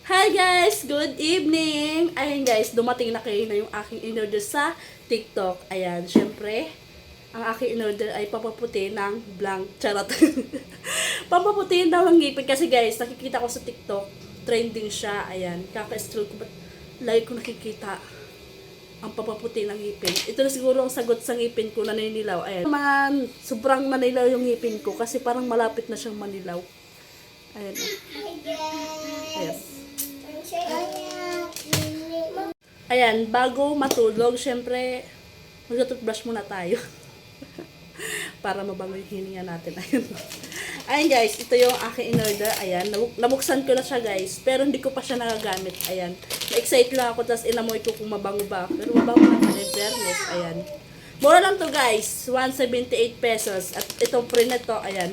Hi guys! Good evening! Ayan guys, dumating na kayo na yung aking in-order sa TikTok. Ayan, syempre, ang aking in-order ay papaputi ng blank. Charot. Papaputiin daw ng ngipin kasi guys, nakikita ko sa TikTok, trending siya. Ayan, kaka-scroll ko, ba't lagi ko nakikita ang papaputi ng ngipin. Ito na siguro ang sagot sa ngipin ko, naninilaw. Ayan. Man, sobrang nanilaw yung ngipin ko kasi parang malapit na siyang manilaw. Ayan. Ayan. Ayan, bago matulog, syempre, mag-toothbrush muna tayo. Para mabango yung hininga natin. Ayan. Ayan guys, ito yung aking in-order. Ayan, nabuksan ko na siya guys. Pero hindi ko pa siya nagagamit. Ayan. Na-excite lang ako, tapos inamoy ko kung mabango ba. Pero mabango na pala, fairness. Ayan. Mura lang to guys. 178 pesos. At itong print na to, ayan.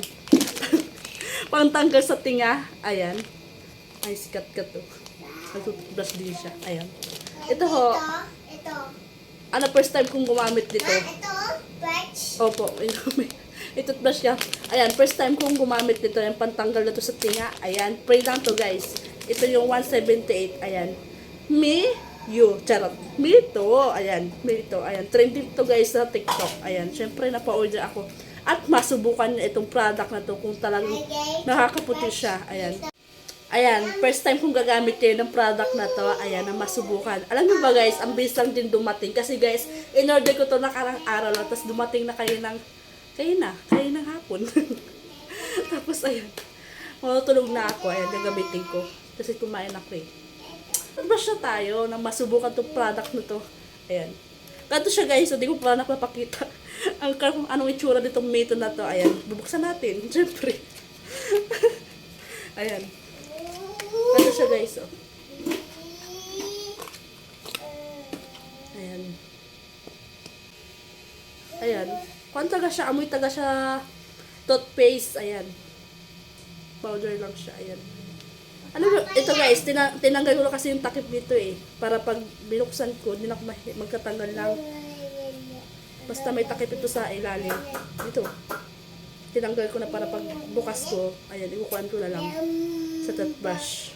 Pangtanggal sa tinga. Ayan. Ay, sikat ka to. Nag-toothbrush din siya. Ayan. Ito ho. Ito. Ano, first time kong gumamit dito. Ito. Brush. Opo. Toothbrush niya. Ayan, first time kong gumamit nito. Yung pantanggal na to sa tinga. Ayan. Pray lang to guys. Ito yung 178. Ayan. Me, you. Charot. Me to. Ayan. Me to. Ayan. Trending to guys sa TikTok. Ayan. Syempre, napa-order ako. At masubukan niya itong product na to kung talagang nakakaputi siya. Ayan. Ayan, first time kong gagamit kayo ng product na to, ayan, na masubukan. Alam niyo ba guys, ang bilis lang din dumating. Kasi guys, in-order ko to nakarang araw lang, tapos dumating na kayo ng hapon. Tapos ayan, matutulog na ako, ayan, gagamitin ko. Kasi kumain ako eh. Brush na tayo na masubukan tong product na to. Ayan. Ganito siya guys, hindi ko pa napapakita. Kung anong itsura nitong mito na to, ayan, bubuksan natin, syempre. Ayan. Ano siya guys, oh. Ayan. Ayan. Kung taga siya, amoy taga siya toothpaste, ayan. Powder lang siya, ayan. Ano ba, ito guys, tinanggal ko na kasi yung takip dito eh. Para pag binuksan ko, hindi na ako magkatanggal lang. Basta may takip ito sa ilalim. Dito. Tinanggal ko na para pag bukas ko, ayan, ikukuhan ko na lang sa toothbrush.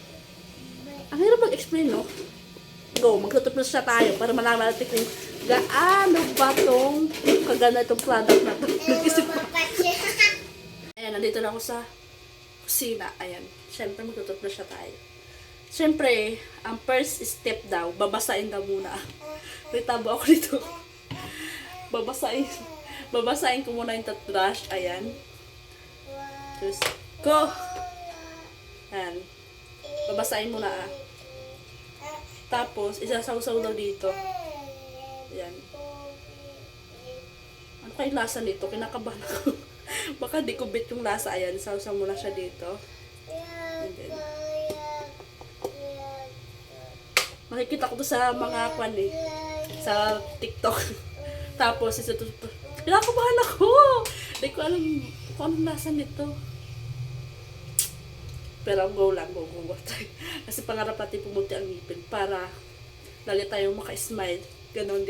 Ang hirap mag-explain, no? Go, mag-toothbrush na tayo para malaman natin kung gaano ba itong kaganda itong product na ito. Nag-isip ko. Ayan, nandito na ako sa kusina. Ayan, syempre mag-toothbrush na tayo. Syempre, ang first step daw, babasain daw muna. May tabo ako dito. Babasain ko muna yung toothbrush. Ayan. Tapos, go! Ayan. Babasain muna ah. Tapos, isasawsaw daw dito. Ayan. Ano kayong lasa nito? Kinakabahan ako. Baka di ko bit yung lasa. Ayan, isawsaw muna siya dito. And then, makikita ko to sa mga kwan eh. Sa TikTok. Tapos, kinakabahan ako. Di ko alam kung anong lasa nito. Pero go lang, go. Kasi pangarap natin pumunti ang ngipin para lagi tayong maka-smile. Ganon.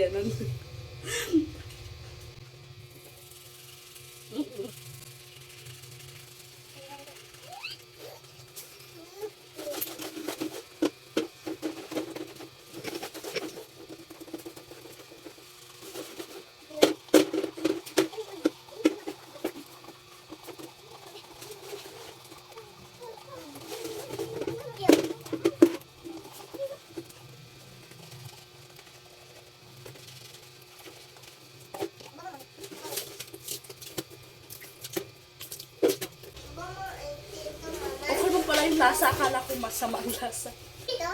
Okay mo pala yung lasa. Akala ko masama ang lasa.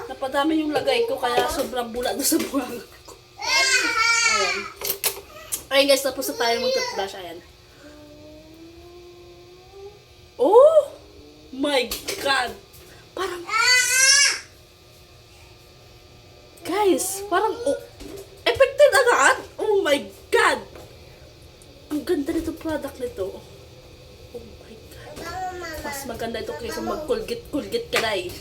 Napadami yung lagay ko kaya sobrang bula doon sa buhang ko. Ayan. Ayan guys, tapos na tayo mag-toothbrush. Ayan. Oh! My God! Parang... Guys, parang... Oh, effective agad! Oh my God! Ang ganda nitong product nito. Oh my God. Mas maganda ito kaysa mag-Colgate ka na eh.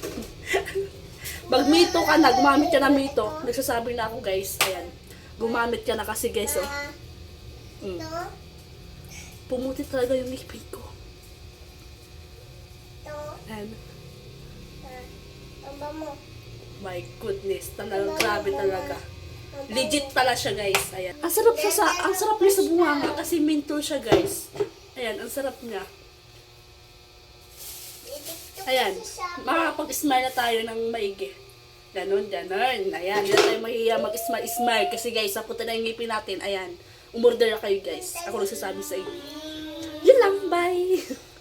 Mag-mito ka na, gumamit ka na mito. Nagsasabi na ako guys, ayan. Gumamit ka na kasi guys, oh. Pumuti talaga yung ngipin ko. Ayan. Baba mo. My goodness, talaga grabe talaga. Legit pala siya, guys. Ayan. Ang sarap niya sa bunganga kasi menthol siya, guys. Ayan, ang sarap niya. Ayan, makakapag-smile na tayo ng maigi. Ganon. Ayan, hindi na tayo mahiya mag-smile kasi guys, saputan na yung ngipin natin. Ayan, umorder na kayo guys. Ako nagsasabi sa inyo. Yun lang, bye!